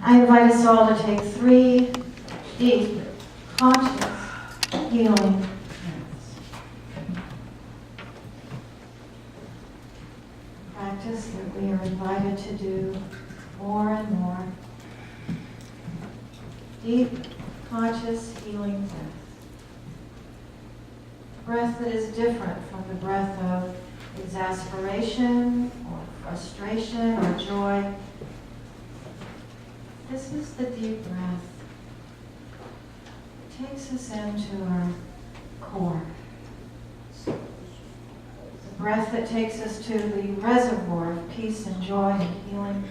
I invite us all to take 3 deep, conscious, healing breaths. Practice that we are invited to do more and more. Deep, conscious, healing breath. Breath that is different from the breath of exasperation or frustration or joy. This is the deep breath. It takes us into our core. The breath that takes us to the reservoir of peace and joy and healing,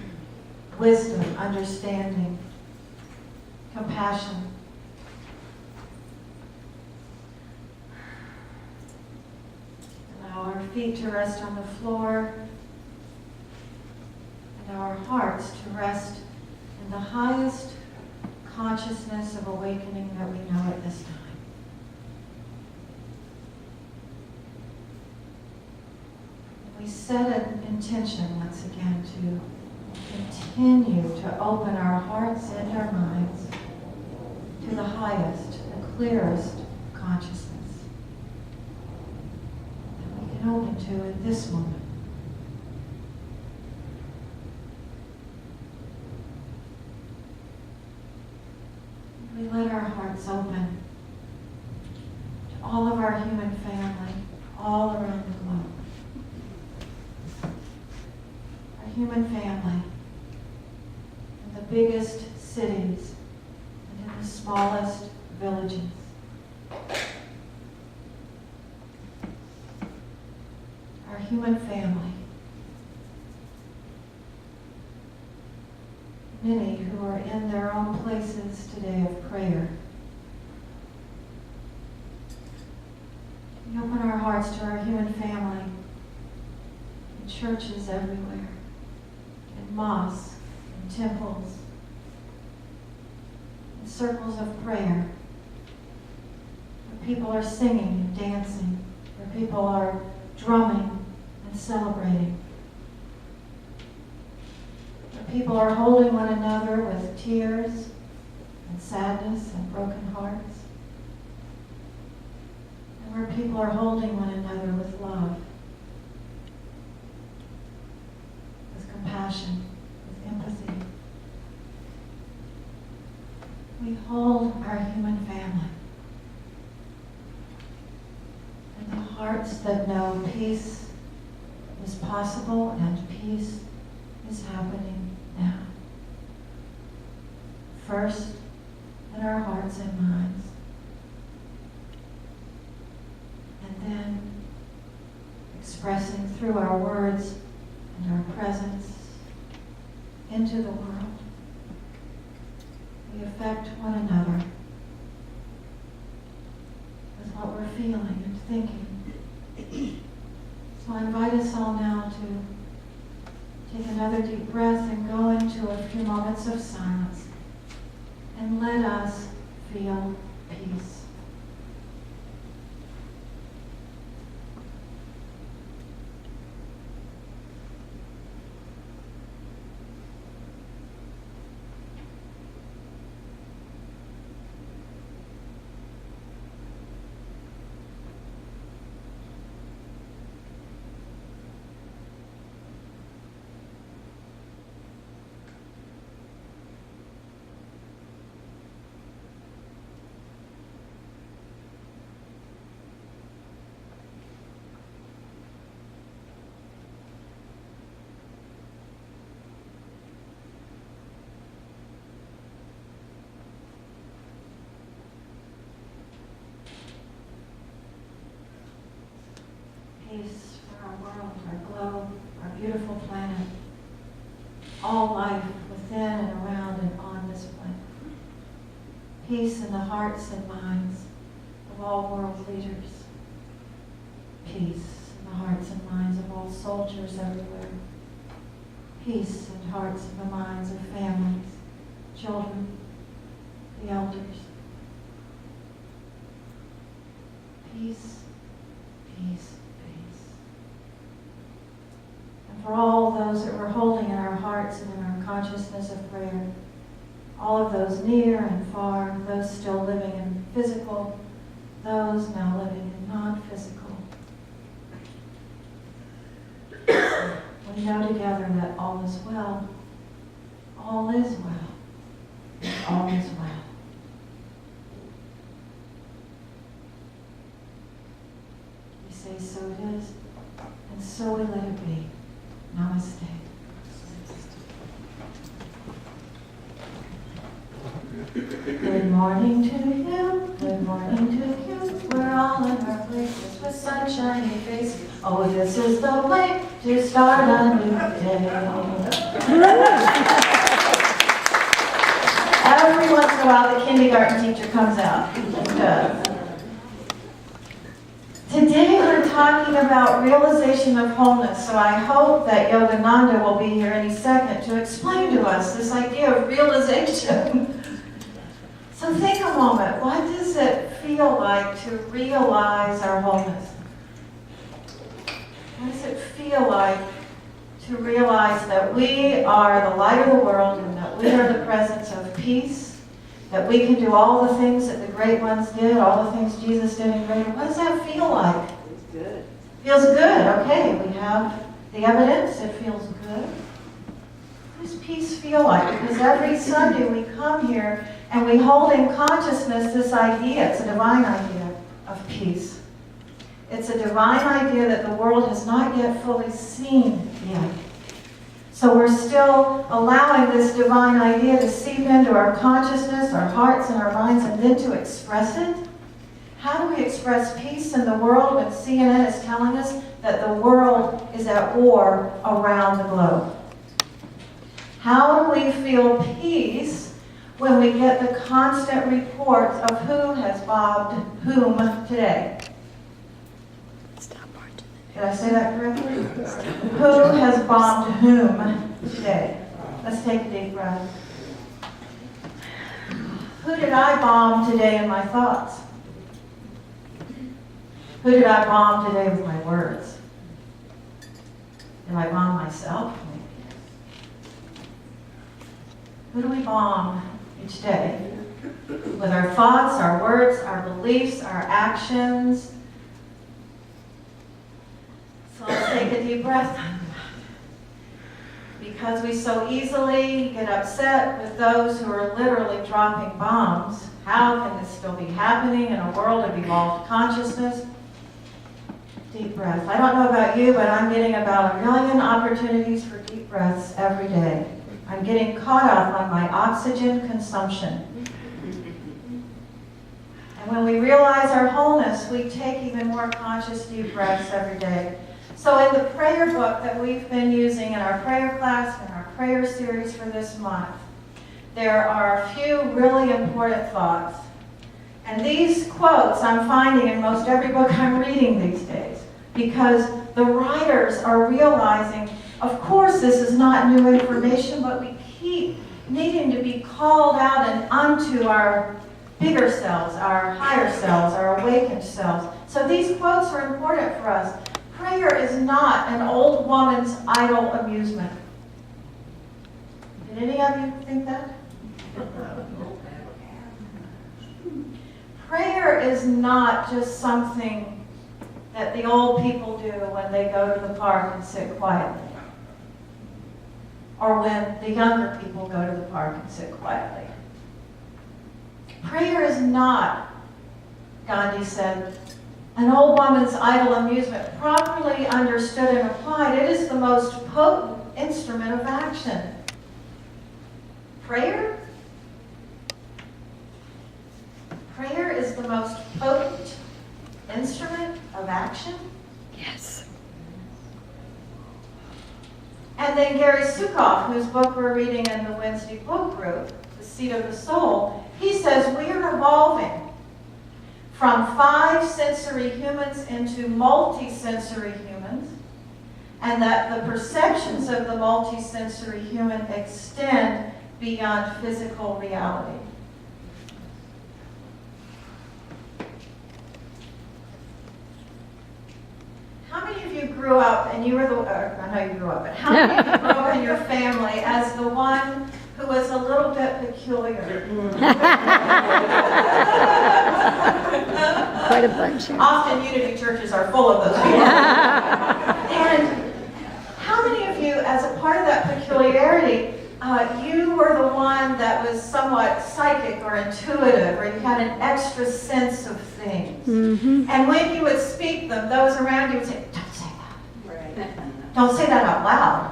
wisdom, understanding, compassion. Allow our feet to rest on the floor and our hearts to rest in the highest consciousness of awakening that we know at this time. We set an intention once again to continue to open our hearts and our minds to the highest, the clearest consciousness that we can open to in this moment. We let our hearts open to all of our human family all around the globe. Our human family in the biggest cities and in the smallest villages. Our human family. Many who are in their own places today of prayer. We open our hearts to our human family in churches everywhere, in mosques, in temples, in circles of prayer, where people are singing and dancing, where people are drumming and celebrating. People are holding one another with tears and sadness and broken hearts. And where people are holding one another with love, with compassion, with empathy. We hold our human family and the hearts that know peace is possible and peace is happening now. First, in our hearts and minds. And then expressing through our words and our presence into the world. We affect one another with what we're feeling and thinking. So I invite us all now to take another deep breath and go into a few moments of silence. And let us feel peace. Peace for our world, our globe, our beautiful planet, all life within and around and on this planet. Peace in the hearts and minds of all world leaders. Peace in the hearts and minds of all soldiers everywhere. Peace in the hearts and the minds of families, children, the elders. Peace, peace, peace. And for all those that we're holding in our hearts and in our consciousness of prayer, all of those near and far, those still living in physical, those now living in non-physical. We know together that all is well. All is well. All is well. We say, so it is, and so we let it be. Namaste. Good morning to you, good morning to you. We're all in our places with sunshiny faces. Oh, this is the way to start a new day. Every once in a while, the kindergarten teacher comes out. It does. Today we're talking about realization of wholeness, so I hope that Yogananda will be here any second to explain to us this idea of realization. So think a moment, what does it feel like to realize our wholeness? What does it feel like to realize that we are the light of the world and that we are the presence of peace, that we can do all the things that the great ones did, all the things Jesus did in greater? What does that feel like? It's good. Feels good, okay. We have the evidence, it feels good. What does peace feel like? Because every Sunday we come here and we hold in consciousness this idea. It's a divine idea of peace. It's a divine idea that the world has not yet fully seen yet. So we're still allowing this divine idea to seep into our consciousness, our hearts, and our minds, and then to express it. How do we express peace in the world when CNN is telling us that the world is at war around the globe? How do we feel peace when we get the constant reports of who has bombed whom today? Did I say that correctly? Who has bombed whom today? Let's take a deep breath. Who did I bomb today in my thoughts? Who did I bomb today with my words? Did I bomb myself? Who do we bomb each day? With our thoughts, our words, our beliefs, our actions. So let's take a deep breath. Because we so easily get upset with those who are literally dropping bombs, how can this still be happening in a world of evolved consciousness? Deep breath. I don't know about you, but I'm getting about 1 million opportunities for deep breaths every day. I'm getting caught up on my oxygen consumption. And when we realize our wholeness, we take even more conscious deep breaths every day. So in the prayer book that we've been using in our prayer class and our prayer series for this month, there are a few really important thoughts. And these quotes I'm finding in most every book I'm reading these days, because the writers are realizing, of course this is not new information, but we keep needing to be called out and unto our bigger selves, our higher selves, our awakened selves. So these quotes are important for us. Prayer is not an old woman's idle amusement. Did any of you think that? Prayer is not just something that the old people do when they go to the park and sit quietly. Or when the younger people go to the park and sit quietly. Prayer is not, Gandhi said, an old woman's idle amusement. Properly understood and applied, it is the most potent instrument of action. Prayer? Prayer is the most potent instrument of action? Yes. And then Gary Sukoff, whose book we're reading in the Wednesday book group, The Seat of the Soul, he says we are evolving from 5 sensory humans into multi-sensory humans, and that the perceptions of the multi-sensory human extend beyond physical reality. How many of you grew up, and you were the, I know you grew up, but how many of you grew up in your family as the one who who was a little bit peculiar. Quite a bunch. Yeah. Often Unity churches are full of those people. And how many of you, as a part of that peculiarity, you were the one that was somewhat psychic or intuitive, or you had an extra sense of things? Mm-hmm. And when you would speak them, those around you would say, don't say that. Right. Don't say that out loud.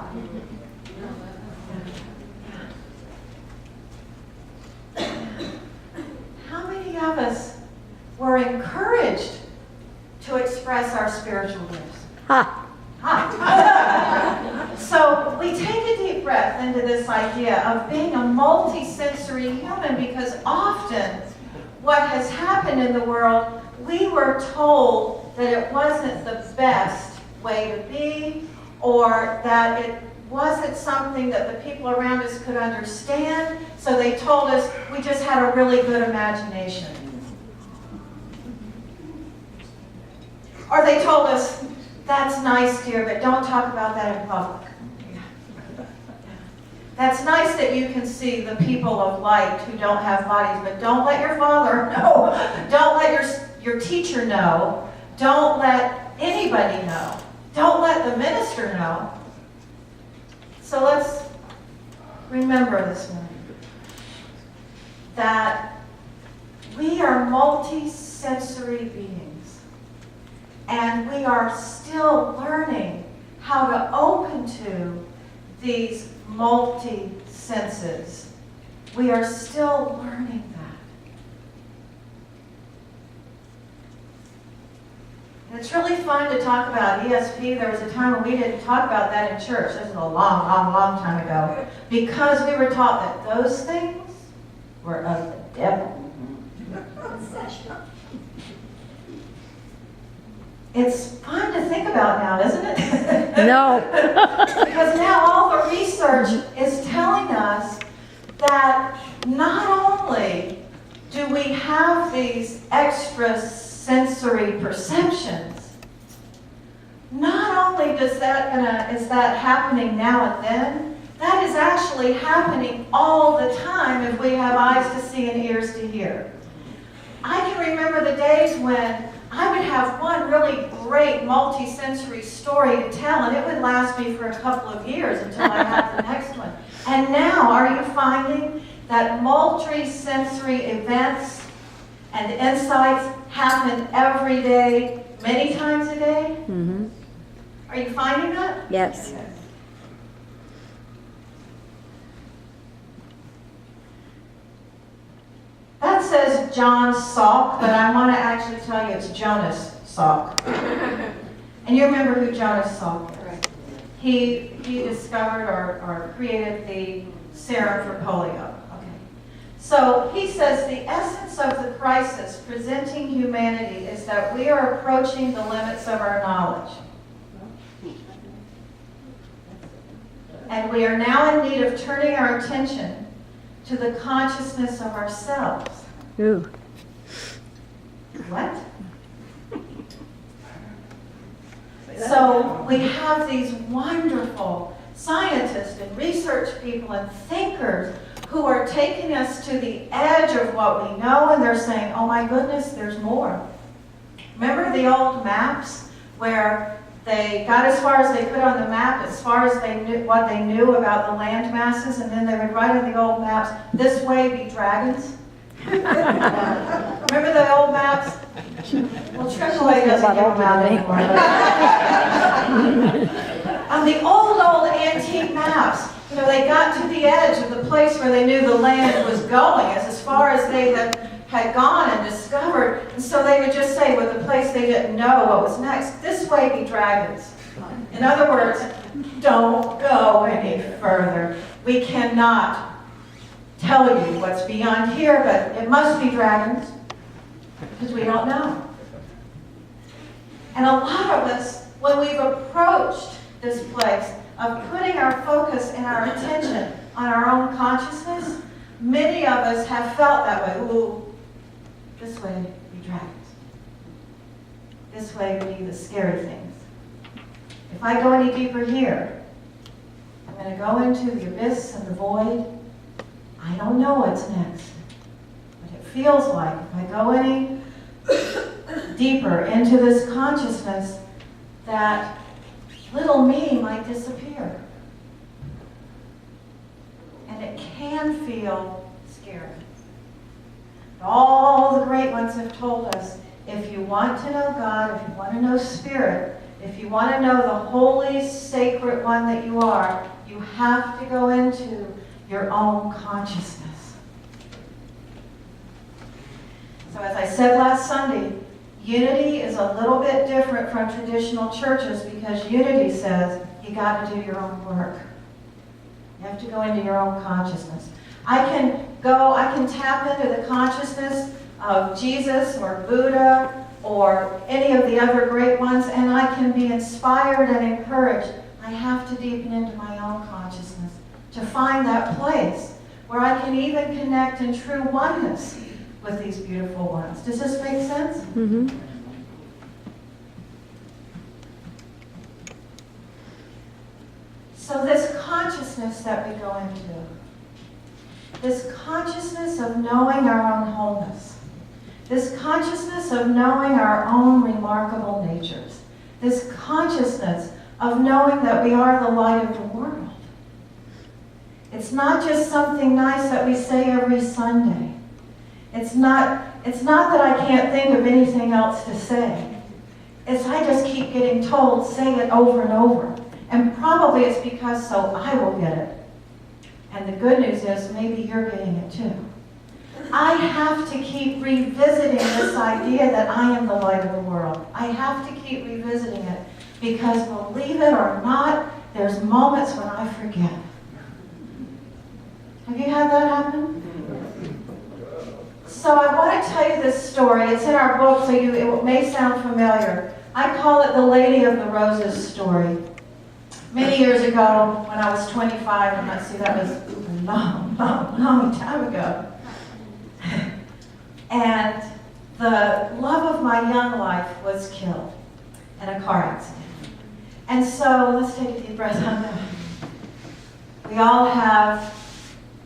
How many of us were encouraged to express our spiritual gifts? Ha! So we take a deep breath into this idea of being a multi-sensory human, because often what has happened in the world, we were told that it wasn't the best way to be, or that it wasn't something that the people around us could understand, so they told us we just had a really good imagination. Or they told us, that's nice, dear, but don't talk about that in public. That's nice that you can see the people of light who don't have bodies, but don't let your father know. Don't let your teacher know. Don't let anybody know. Don't let the minister know. So let's remember this morning that we are multi-sensory beings, and we are still learning how to open to these multi-senses. We are still learning that. And it's really fun to talk about ESP. There was a time when we didn't talk about that in church. This is a long, long, long time ago. Because we were taught that those things were of the devil. It's fun to think about now, isn't it? No. Because now all the research is telling us that not only do we have these extra sensory perceptions, not only is that happening now and then, that is actually happening all the time if we have eyes to see and ears to hear. I can remember the days when I would have one really great multi-sensory story to tell, and it would last me for a couple of years until I had the next one. And now, are you finding that multi-sensory events and insights happen every day, many times a day? Mm-hmm. Are you finding that? Yes. That says John Salk, but I want to actually tell you it's Jonas Salk. And you remember who Jonas Salk is? Right. He discovered or created the serum for polio. Okay. So he says the essence of the crisis presenting humanity is that we are approaching the limits of our knowledge. And we are now in need of turning our attention to the consciousness of ourselves. Ooh. What? So we have these wonderful scientists and research people and thinkers who are taking us to the edge of what we know, and they're saying, oh my goodness, there's more. Remember the old maps where they got as far as they could on the map, as far as they knew what they knew about the land masses, and then they would write in the old maps, this way be dragons? Remember the old maps? Well, AAA doesn't give them out anymore. On the old antique maps, you know, they got to the edge of the place where they knew the land was going, as far as they had gone and discovered, and so they would just say with the place they didn't know what was next, this way be dragons. In other words, don't go any further. We cannot tell you what's beyond here, but it must be dragons, because we don't know. And a lot of us, when we've approached this place of putting our focus and our attention on our own consciousness, many of us have felt that way. Ooh, this way be dragons. This way be the scary things. If I go any deeper here, I'm going to go into the abyss and the void, I don't know what's next. But it feels like if I go any deeper into this consciousness, that little me might disappear. And it can feel scary. All the great ones have told us, if you want to know God, if you want to know Spirit, if you want to know the holy, sacred one that you are, you have to go into your own consciousness. So as I said last Sunday, unity is a little bit different from traditional churches because unity says you got to do your own work. You have to go into your own consciousness. I can tap into the consciousness of Jesus or Buddha or any of the other great ones, and I can be inspired and encouraged. I have to deepen into my own consciousness to find that place where I can even connect in true oneness with these beautiful ones. Does this make sense? Mm-hmm. So this consciousness that we go into, this consciousness of knowing our own wholeness, this consciousness of knowing our own remarkable natures, this consciousness of knowing that we are the light of the world. It's not just something nice that we say every Sunday. It's not that I can't think of anything else to say. It's I just keep getting told, say it over and over. And probably it's because so I will get it. And the good news is maybe you're getting it too. I have to keep revisiting this idea that I am the light of the world. I have to keep revisiting it because believe it or not, there's moments when I forget. Have you had that happen? So I want to tell you this story. It's in our book, so it may sound familiar. I call it the Lady of the Roses story. Many years ago, when I was 25, and let's see, that was a long time ago. And the love of my young life was killed in a car accident. And so, let's take a deep breath on that. We all have,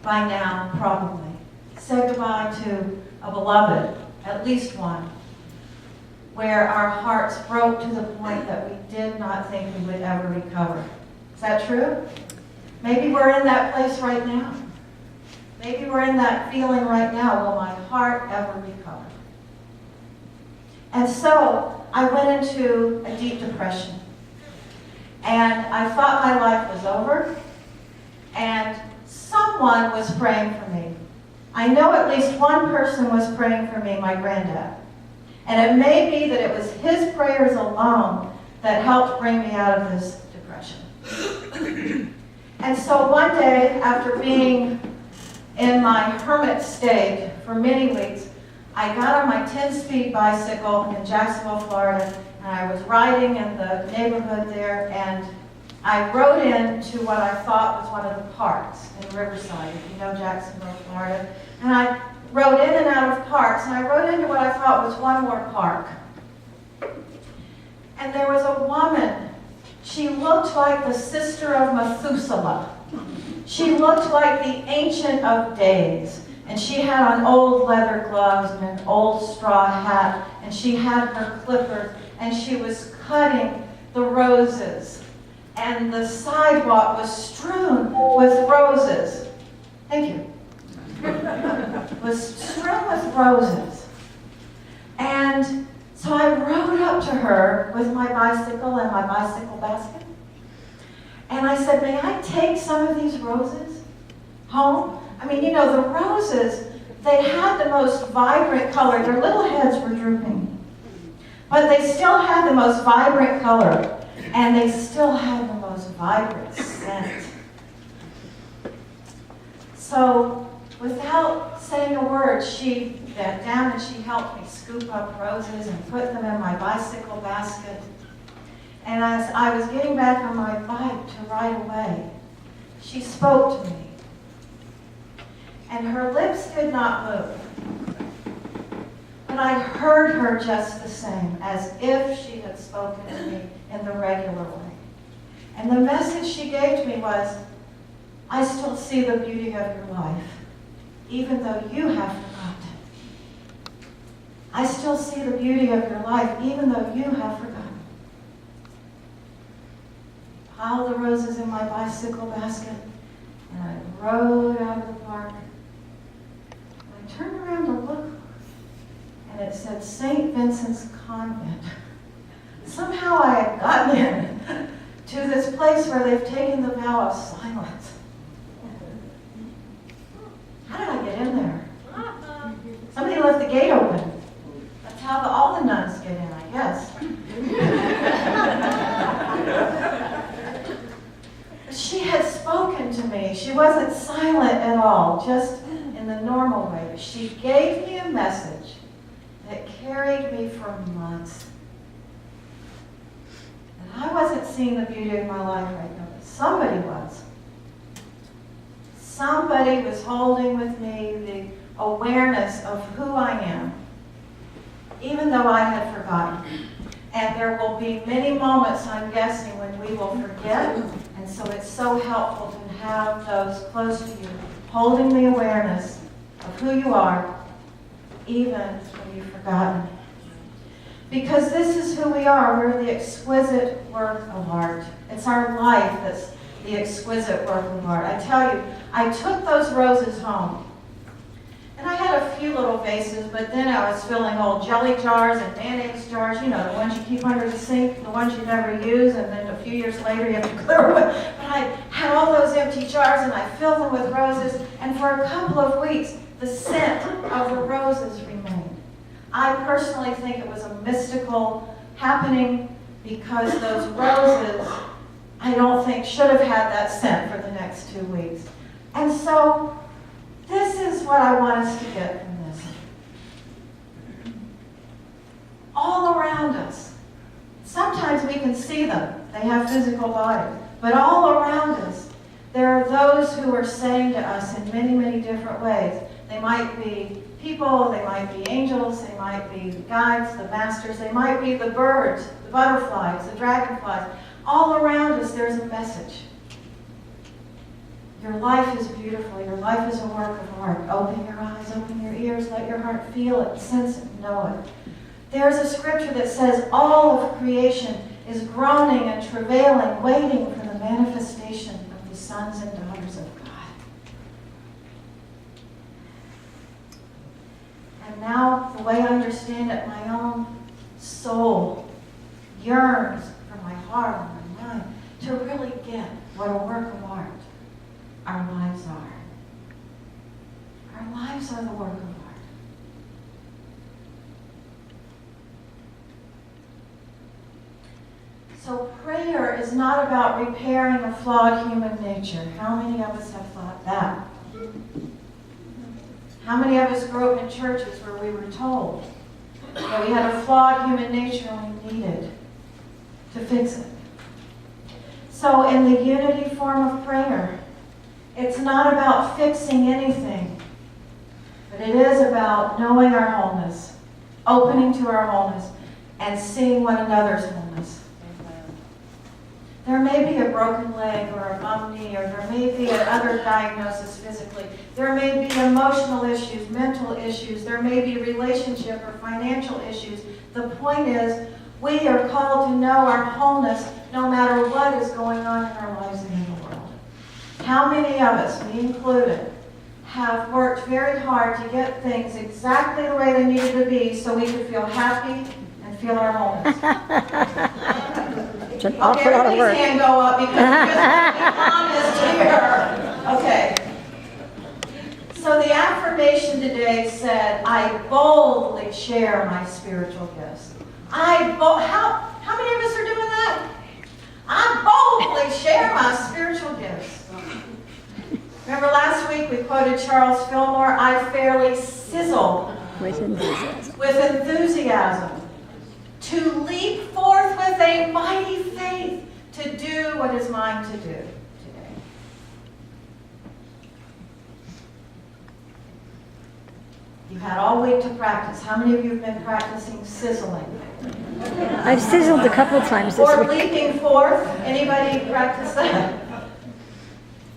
by now, probably, said goodbye to a beloved, at least one, where our hearts broke to the point that we did not think we would ever recover. Is that true? Maybe we're in that place right now. Maybe we're in that feeling right now. Will my heart ever recover? And so I went into a deep depression. And I thought my life was over. And someone was praying for me. I know at least one person was praying for me, my granddad. And it may be that it was his prayers alone that helped bring me out of this depression. And so one day, after being in my hermit state for many weeks, I got on my 10-speed bicycle in Jacksonville, Florida, and I was riding in the neighborhood there, and I rode into what I thought was one of the parks in Riverside, if you know Jacksonville, Florida. And I rode in and out of parks, and I rode into what I thought was one more park. And there was a woman. She looked like the sister of Methuselah. She looked like the Ancient of Days. And she had on old leather gloves and an old straw hat, and she had her clippers, and she was cutting the roses. And the sidewalk was strewn with roses. Thank you. Was strewn with roses. And so I rode up to her with my bicycle and my bicycle basket. And I said, may I take some of these roses home? I mean, you know, the roses, they had the most vibrant color. Their little heads were drooping. But they still had the most vibrant color. And they still had the most vibrant scent. So, without saying a word, she bent down and she helped me scoop up roses and put them in my bicycle basket. And as I was getting back on my bike to ride away, she spoke to me. And her lips did not move. But I heard her just the same, as if she had spoken to me in the regular way. And the message she gave to me was, I still see the beauty of your life. even though you have forgotten. I still see the beauty of your life, even though you have forgotten. Piled the roses in my bicycle basket, and I rode out of the park. And I turned around to look, and it said St. Vincent's Convent. Somehow I had gotten in to this place where they've taken the vow of silence. How did I get in there? Somebody left the gate open. That's how all the nuns get in, I guess. She had spoken to me. She wasn't silent at all, just in the normal way. But she gave me a message that carried me for months. And I wasn't seeing the beauty of my life right now, but somebody was. Somebody was holding with me the awareness of who I am, even though I had forgotten. And there will be many moments, I'm guessing, when we will forget. And so it's so helpful to have those close to you, holding the awareness of who you are, even when you've forgotten. Because this is who we are. We're the exquisite work of art. It's our life that's the exquisite work of art. I tell you, I took those roses home. And I had a few little vases, but then I was filling old jelly jars and mayonnaise jars, you know, the ones you keep under the sink, the ones you never use, and then a few years later you have to clear them. But I had all those empty jars, and I filled them with roses, and for a couple of weeks, the scent of the roses remained. I personally think it was a mystical happening because those roses, I don't think, should have had that scent for the next 2 weeks. And so, this is what I want us to get from this. All around us. Sometimes we can see them. They have physical bodies. But all around us, there are those who are saying to us in many, many different ways. They might be people, they might be angels, they might be the guides, the masters, they might be the birds, the butterflies, the dragonflies. All around us, there's a message. Your life is beautiful. Your life is a work of art. Open your eyes, open your ears, let your heart feel it, sense it, know it. There's a scripture that says all of creation is groaning and travailing, waiting for the manifestation of the sons and daughters of God. And now, the way I understand it, my own soul yearns for my heart and my mind to really get what a work of art our lives are. Our lives are the work of art. So prayer is not about repairing a flawed human nature. How many of us have thought that? How many of us grew up in churches where we were told that we had a flawed human nature and we needed to fix it? So in the unity form of prayer, it's not about fixing anything, but it is about knowing our wholeness, opening to our wholeness, and seeing one another's wholeness. There may be a broken leg or a bum knee, or there may be another diagnosis physically. There may be emotional issues, mental issues. There may be relationship or financial issues. The point is, we are called to know our wholeness no matter what is going on in our lives and in the world. How many of us, me included, have worked very hard to get things exactly the way they needed to be so we could feel happy and feel our wholeness? It's an awful lot of work. Everybody's hand go up because we're just honest here. Okay. So the affirmation today said, I boldly share my spiritual gifts. How many of us are doing that? I boldly share my spiritual gifts. Remember last week we quoted Charles Fillmore, I fairly sizzle With enthusiasm. with enthusiasm to leap forth with a mighty faith to do what is mine to do today. You've had all week to practice. How many of you have been practicing sizzling? I've sizzled a couple times this Or week. leaping forth. Anybody practice that?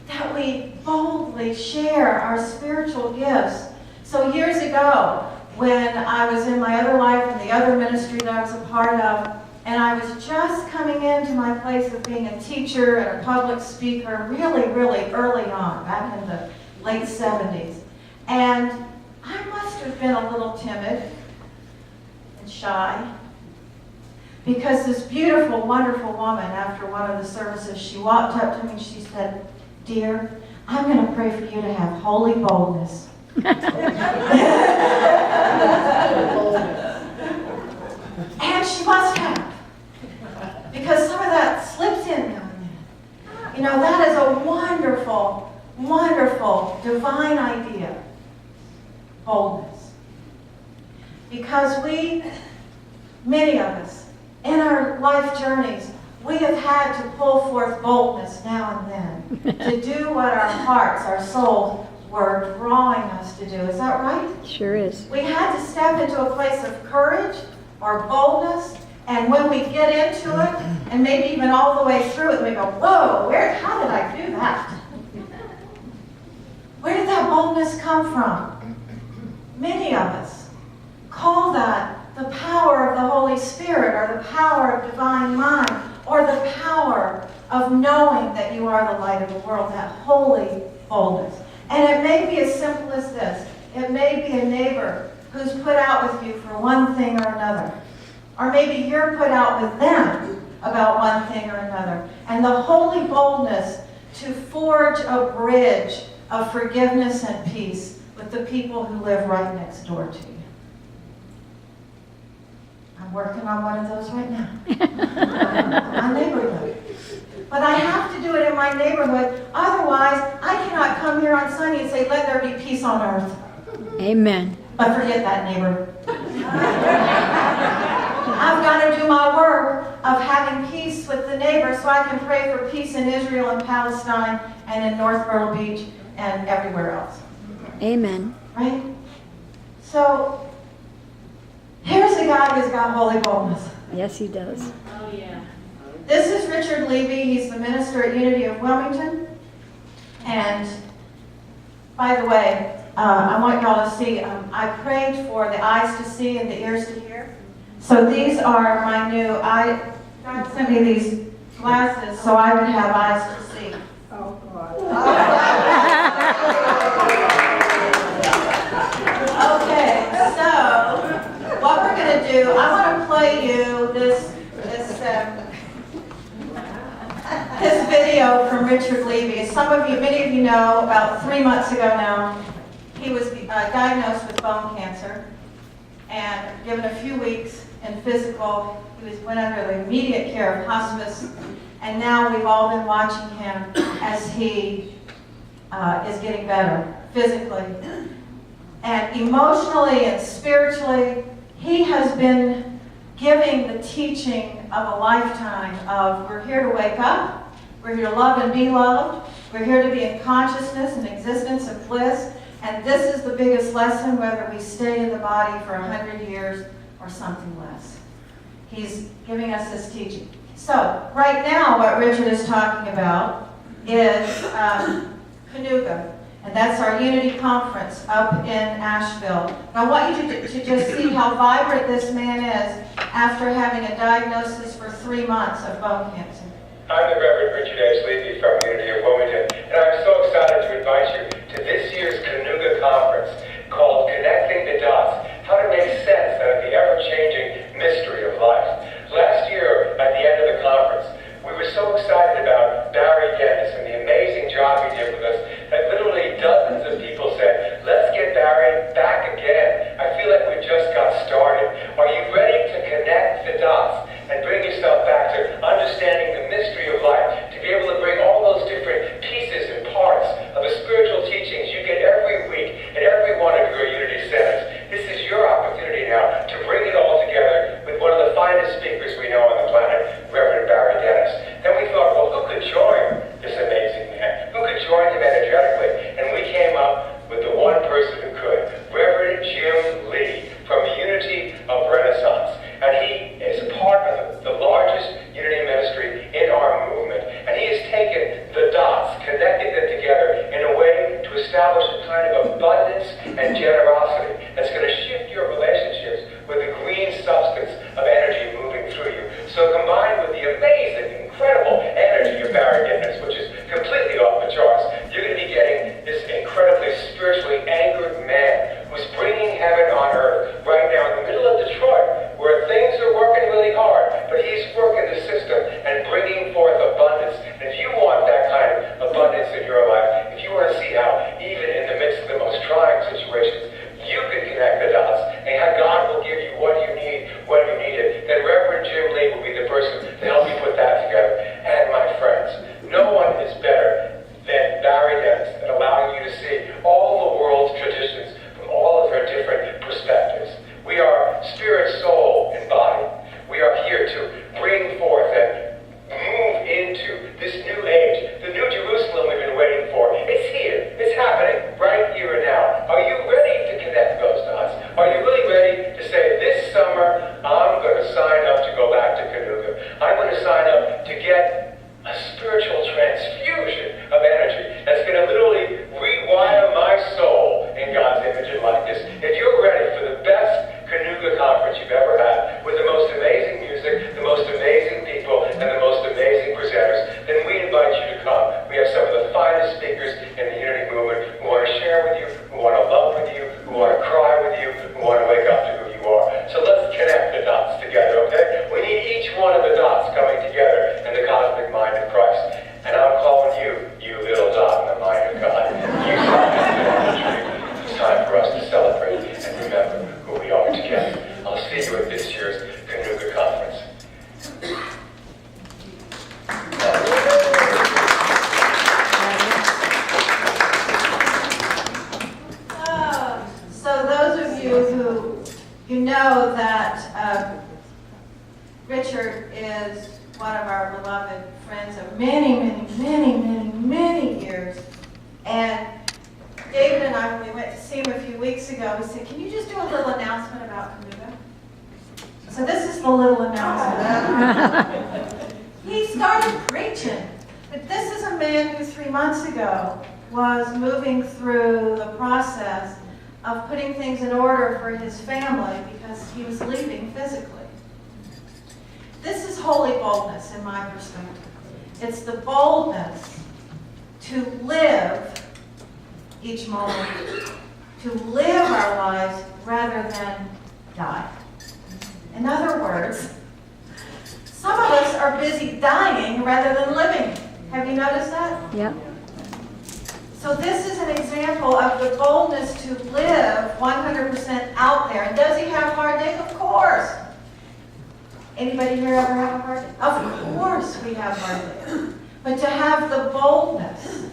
That we boldly authentically share our spiritual gifts. So years ago, when I was in my other life and the other ministry that I was a part of, and I was just coming into my place of being a teacher and a public speaker really, really early on, back in the late 70s. And I must have been a little timid and shy, because this beautiful, wonderful woman, after one of the services, she walked up to me and she said, "Dear, I'm going to pray for you to have holy boldness." And she must have, because some of that slips in now and then. You know, that is a wonderful, wonderful, divine idea. Boldness. Because many of us, in our life journeys, we have had to pull forth boldness now and then to do what our hearts, our souls were drawing us to do. Is that right? Sure is. We had to step into a place of courage or boldness, and when we get into it, and maybe even all the way through it, we go, "Whoa, how did I do that?" Where did that boldness come from? Many of us call that the power of the Holy Spirit, or the power of divine mind, or the power of knowing that you are the light of the world, that holy boldness. And it may be as simple as this. It may be a neighbor who's put out with you for one thing or another. Or maybe you're put out with them about one thing or another. And the holy boldness to forge a bridge of forgiveness and peace with the people who live right next door to you. I'm working on one of those right now. My neighborhood. But I have to do it in my neighborhood. Otherwise, I cannot come here on Sunday and say, "Let there be peace on earth." Amen. But forget that, neighbor. I've got to do my work of having peace with the neighbor so I can pray for peace in Israel and Palestine and in North Myrtle Beach and everywhere else. Amen. Right? So, here's a guy who's got holy boldness. Yes, he does. Oh, yeah. This is Richard Levy. He's the minister at Unity of Wilmington. And, by the way, I want y'all to see, I prayed for the eyes to see and the ears to hear. So these are my new, God sent me these glasses so I would have eyes to see. Oh, God. Okay, so what we're going to do, I want to play you this video from Richard Levy. As many of you know, about 3 months ago now, he was diagnosed with bone cancer and given a few weeks in physical. He went under the immediate care of hospice, and now we've all been watching him as he is getting better physically. And emotionally and spiritually, he has been giving the teaching of a lifetime of we're here to wake up, we're here to love and be loved, we're here to be in consciousness and existence of bliss, and this is the biggest lesson whether we stay in the body for 100 years or something less. He's giving us this teaching. So, right now what Richard is talking about is Canuga. And that's our Unity Conference up in Asheville. And I want you to just see how vibrant this man is after having a diagnosis for 3 months of bone cancer. I'm the Reverend Richard H. Levy from Unity of Wilmington, and I'm so excited to invite you to this year's Canuga Conference called Connecting the Dots, how to make sense out of the ever-changing mystery of life. Last year, at the end of the conference, we were so excited about Barry Dennis and the amazing job he did with us that literally dozens of people said, "Let's get Barry back again. I feel like we just got started." Are you ready to connect the dots and bring yourself back to understanding the mystery of life, to be able to bring all those different pieces and parts of the spiritual teachings you get every week at every one of your Unity centers? This is your opportunity now to bring it all together with one of the finest speakers we know on the planet, Reverend Barry Dennis. Then we thought, well, who could join this amazing man? Who could join him energetically? And we came up with the one person who could, Reverend Jim Lee from the Unity of Renaissance. And he is part of the largest velocity that's going to shift your relationships with the green substance of energy moving through you. So combined with the amazing, incredible energy of Barry Gittins, which is completely off the charts, you're going to be getting this incredibly spiritually anchored man who's bringing heaven on earth right now in the middle of Detroit, where things are working really hard, but he's working the system and bringing forth abundance. And if you want that kind of abundance in your life, if you want to see how, even in the midst of the most trying situations, you can connect the dots, and how God will give you what you need when you need it, then Reverend Jim Lee will be the person to help you put that together. And my friends, no one is better than Barry Gittins at allowing you to see all the world's traditions from all of their different perspectives. We are spirit, soul, and body. We are here to bring forth and move into this new age, the new Jerusalem we've been waiting for. It's here. It's happening right here and now. Are you ready to connect those dots? Are you really ready to say, this summer, I'm going to sign up to go back to Canoga. I'm going to sign up to get a spiritual transfusion of energy that's going to literally rewire my soul in God's image and likeness. If you're ready for the best Canoga conference you've ever had, with the most amazing music, the most amazing people, and the most amazing presenters, then we invite you to come. We have some of the finest speakers in the Unity movement who want to share with you, who want to love with you, who want to cry with you, who want to wake up to who you are. So let's connect the dots together, okay? We need each one of the dots coming together in the cosmic mind of Christ. And I'm calling you, you little dot in the mind of God. You sign the tree. It's time for us to celebrate and remember who we are together. I'll see you at this year's Canoga Conference. So those of you who you know that Richard is one of our beloved friends of many years. And David and I, when we went to see him a few weeks ago, we said, can you just do a little announcement about Canoga? So this is the little announcement. He started preaching. But this is a man who 3 months ago was moving through the process of putting things in order for his family because he was leaving physically. This is holy boldness in my perspective. It's the boldness to live each moment, to live our lives rather than die. In other words, some of us are busy dying rather than living. Have you noticed that? Yep. So this is an example of the boldness to live 100% out there. And does he have hard days? Of course. Anybody here ever have a hard day? Of course we have hard days. But to have the boldness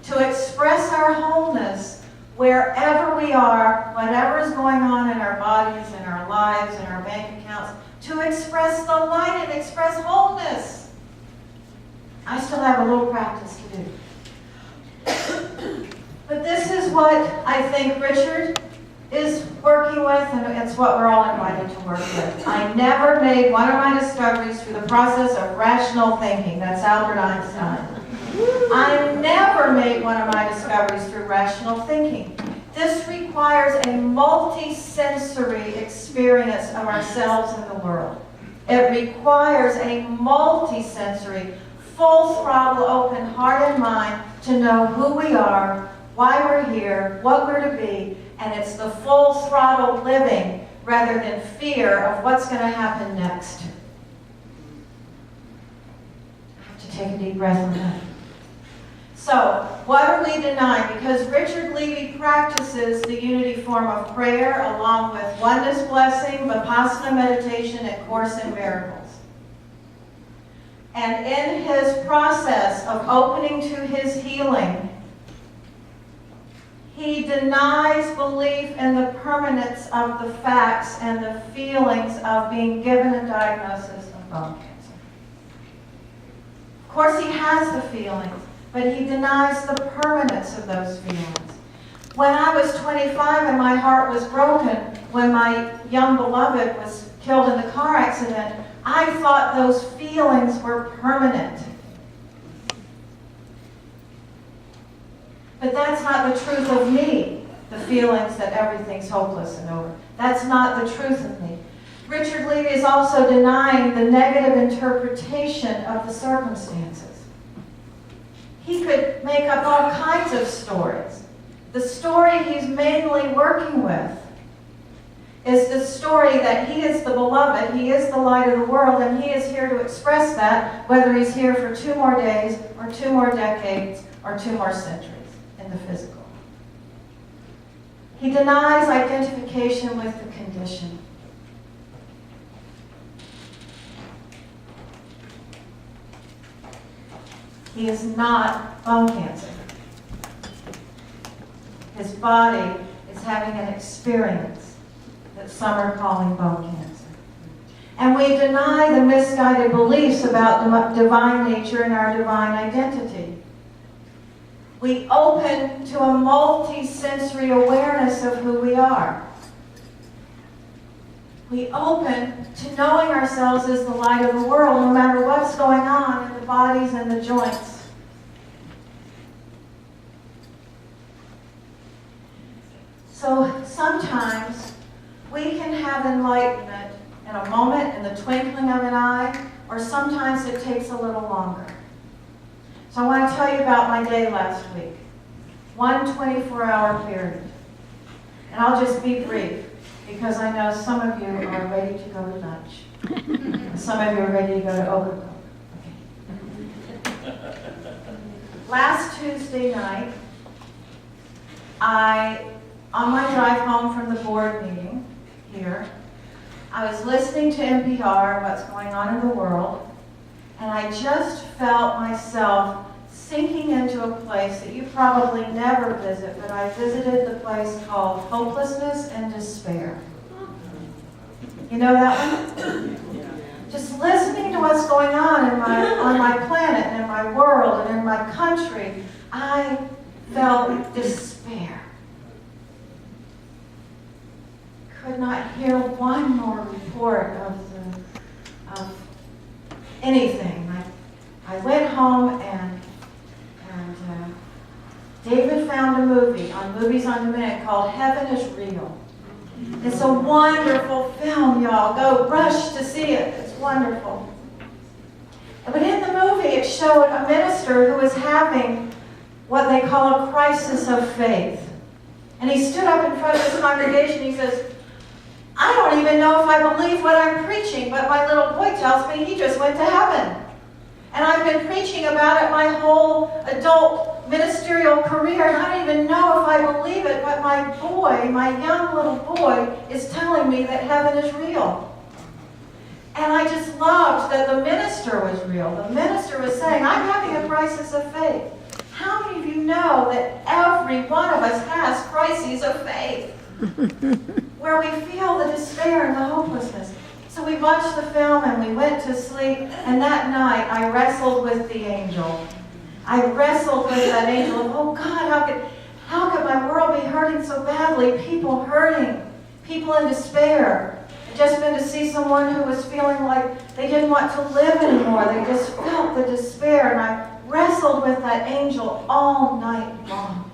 to express our wholeness wherever we are, whatever is going on in our bodies, in our lives, in our bank accounts, to express the light and express wholeness. I still have a little practice to do. But this is what I think Richard is working with, and it's what we're all invited to work with. I never made one of my discoveries through the process of rational thinking. That's Albert Einstein. I never made one of my discoveries through rational thinking. This requires a multi-sensory experience of ourselves in the world. It requires a multi-sensory, full throttle, open heart and mind to know who we are, why we're here, what we're to be, and it's the full throttle living rather than fear of what's going to happen next. I have to take a deep breath on that. So, what are we denying? Because Richard Levy practices the unity form of prayer along with oneness blessing, Vipassana meditation, and Course in Miracles. And in his process of opening to his healing, he denies belief in the permanence of the facts and the feelings of being given a diagnosis of bone cancer. Of course, he has the feelings, but he denies the permanence of those feelings. When I was 25 and my heart was broken, when my young beloved was killed in the car accident, I thought those feelings were permanent. But that's not the truth of me. the feelings that everything's hopeless and over. That's not the truth of me. Richard Levy is also denying the negative interpretation of the circumstances. He could make up all kinds of stories. The story he's mainly working with is the story that he is the beloved, he is the light of the world, and he is here to express that, whether he's here for 2 more days, or 2 more decades, or 2 more centuries in the physical. He denies identification with the condition. He is not bone cancer. His body is having an experience that some are calling bone cancer. And we deny the misguided beliefs about divine nature and our divine identity. We open to a multi-sensory awareness of who we are. We open to knowing ourselves as the light of the world, no matter what's going on in the bodies and the joints. So sometimes we can have enlightenment in a moment, in the twinkling of an eye, or sometimes it takes a little longer. So I want to tell you about my day last week. 1 24-hour period. And I'll just be brief, because I know some of you are ready to go to lunch. And some of you are ready to go to Oklahoma. Okay. Last Tuesday night, on my drive home from the board meeting here, I was listening to NPR and what's going on in the world, and I just felt myself sinking into a place that you probably never visit, but I visited the place called Hopelessness and Despair. You know that one? Just listening to what's going on on my planet and in my world and in my country, I felt despair. Could not hear one more report of anything. I went home and David found a movie on Movies on Demand called Heaven is Real. It's a wonderful film, y'all. Go rush to see it. It's wonderful. But in the movie, it showed a minister who was having what they call a crisis of faith. And he stood up in front of his congregation. He says, I don't even know if I believe what I'm preaching, but my little boy tells me he just went to heaven. And I've been preaching about it my whole adult ministerial career, and I don't even know if I believe it, but my boy, my young little boy, is telling me that heaven is real. And I just loved that the minister was real. The minister was saying, I'm having a crisis of faith. How many of you know that every one of us has crises of faith? Where we feel the despair and the hopelessness. So we watched the film and we went to sleep, and that night I wrestled with the angel. I wrestled with that angel of, oh God, how could my world be hurting so badly? People hurting, people in despair. I'd just been to see someone who was feeling like they didn't want to live anymore. They just felt the despair, and I wrestled with that angel all night long.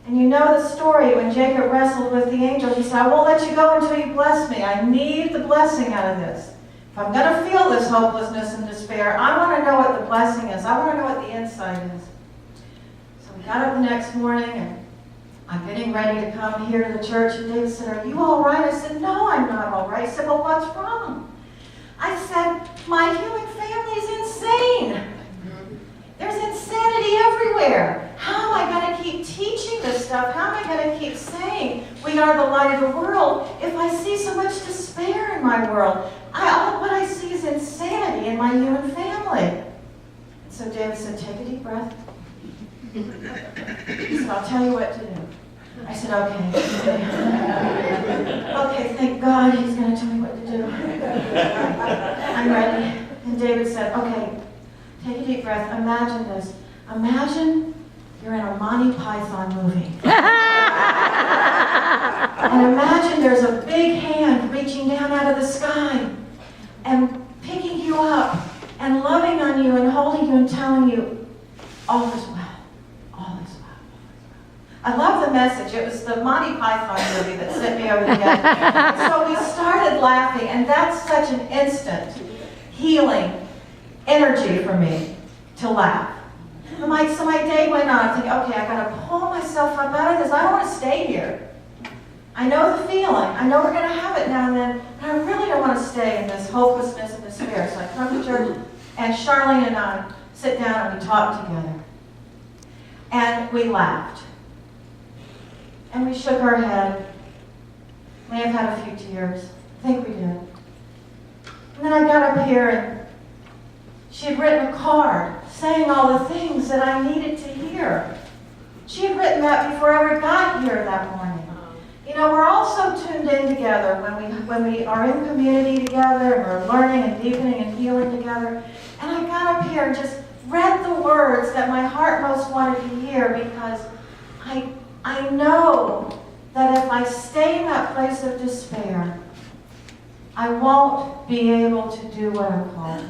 And you know the story when Jacob wrestled with the angel. He said, I won't let you go until you bless me. I need the blessing out of this. If I'm going to feel this hopelessness and despair, I want to know what the blessing is. I want to know what the insight is. So we got up the next morning, and I'm getting ready to come here to the church. And David said, are you all right? I said, no, I'm not all right. He said, well, what's wrong? I said, my human family is insane. There's insanity everywhere. How am I going to keep teaching this stuff? How am I going to keep saying we are the light of the world if I see so much despair in my world? What I see is insanity in my human family. And so David said, take a deep breath. He said, I'll tell you what to do. I said, okay. Okay, thank God he's going to tell me what to do. I'm ready. And David said, okay, take a deep breath. Imagine this. Imagine you're in a Monty Python movie. And imagine there's a big hand reaching down out of the sky and picking you up and loving on you and holding you and telling you, all is well, all is well. I love the message. It was the Monty Python movie that sent me over the edge. And so we started laughing, and that's such an instant healing energy for me to laugh. So my day went on. I'm thinking, okay, I got to pull myself up out of this. I don't want to stay here. I know the feeling. I know we're going to have it now and then, but I really don't want to stay in this hopelessness and despair. So I come to church, and Charlene and I sit down and we talk together. And we laughed. And we shook our head. May have had a few tears. I think we did. And then I got up here and she had written a card saying all the things that I needed to hear. She had written that before I ever got here that morning. You know, we're all so tuned in together when we are in community together and we're learning and deepening and healing together. And I got up here and just read the words that my heart most wanted to hear, because I know that if I stay in that place of despair, I won't be able to do what I'm called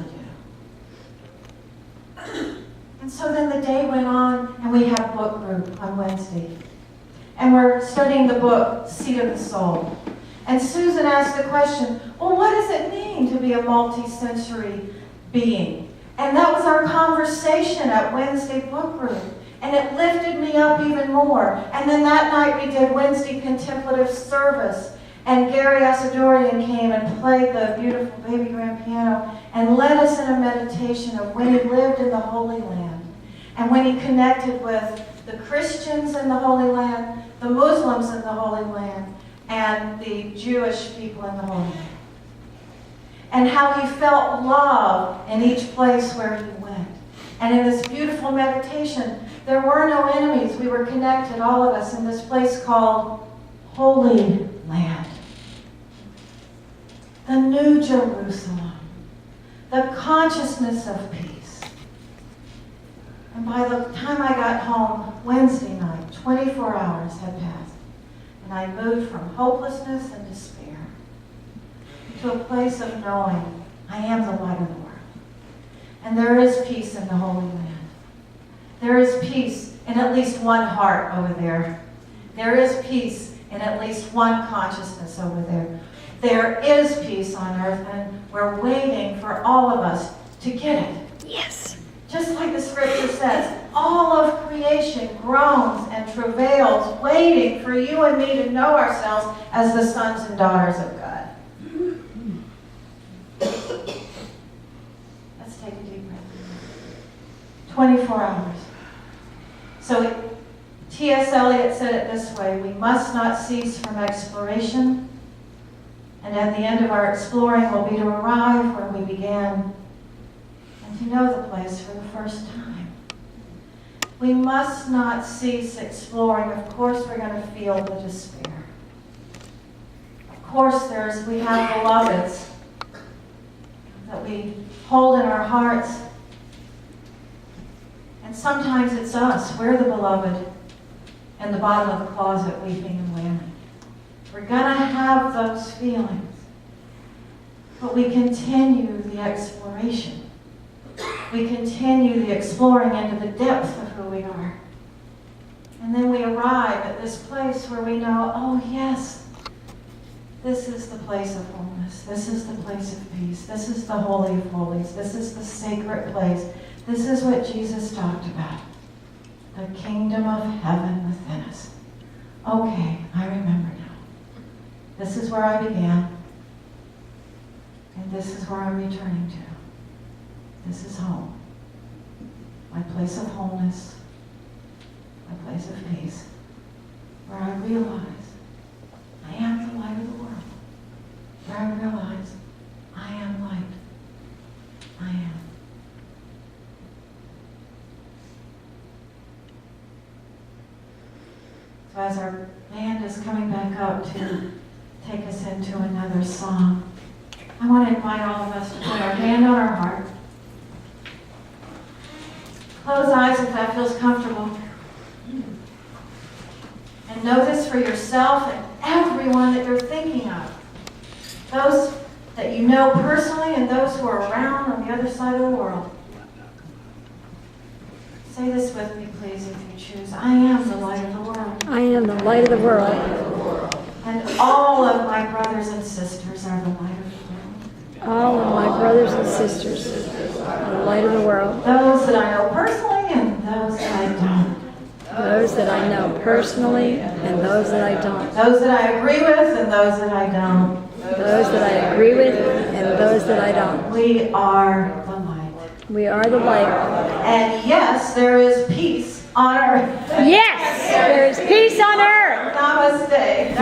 to do. And so then the day went on, and we had book group on Wednesday. And we're studying the book, Seed of the Soul. And Susan asked the question, well, what does it mean to be a multi-sensory being? And that was our conversation at Wednesday book group. And it lifted me up even more. And then that night we did Wednesday contemplative service. And Gary Asadorian came and played the beautiful baby grand piano and led us in a meditation of when he lived in the Holy Land. And when he connected with the Christians in the Holy Land, the Muslims in the Holy Land, and the Jewish people in the Holy Land. And how he felt love in each place where he went. And in this beautiful meditation, there were no enemies. We were connected, all of us, in this place called Holy Land. The New Jerusalem. The consciousness of peace. And by the time I got home Wednesday night, 24 hours had passed. And I moved from hopelessness and despair to a place of knowing I am the light of the world. And there is peace in the Holy Land. There is peace in at least one heart over there. There is peace in at least one consciousness over there. There is peace on earth, and we're waiting for all of us to get it. Yes. Just like the scripture says, all of creation groans and travails, waiting for you and me to know ourselves as the sons and daughters of God. Let's take a deep breath. 24 hours. So T.S. Eliot said it this way: we must not cease from exploration, and at the end of our exploring will be to arrive where we began, and to know the place for the first time. We must not cease exploring. Of course we're going to feel the despair. Of course we have beloveds that we hold in our hearts. And sometimes it's us. We're the beloved in the bottom of the closet weeping and wailing. We're going to have those feelings. But we continue the exploration. We continue the exploring into the depth of who we are. And then we arrive at this place where we know, oh yes, this is the place of wholeness. This is the place of peace. This is the Holy of Holies. This is the sacred place. This is what Jesus talked about. The kingdom of heaven within us. Okay, I remember now. This is where I began. And this is where I'm returning to. This is home. My place of wholeness. My place of peace. Where I realize I am the light of the world. Where I realize I am light. I am. So as our band is coming back up to take us into another song, I want to invite all of us to put our hand on our heart. Close eyes if that feels comfortable. And know this for yourself and everyone that you're thinking of. Those that you know personally and those who are around on the other side of the world. Say this with me, please, if you choose. I am the light of the world. I am the light of the world. And all of my brothers and sisters are the light of the world. All of my brothers and sisters are the light of the world. Those that I know personally and those that I don't. Those that I know personally and those that I don't. Those that I agree with and those that I don't. Those that I agree with and those that I don't. We are the light. We are the light. And yes, there is peace on earth. Yes, there is peace on earth. Namaste.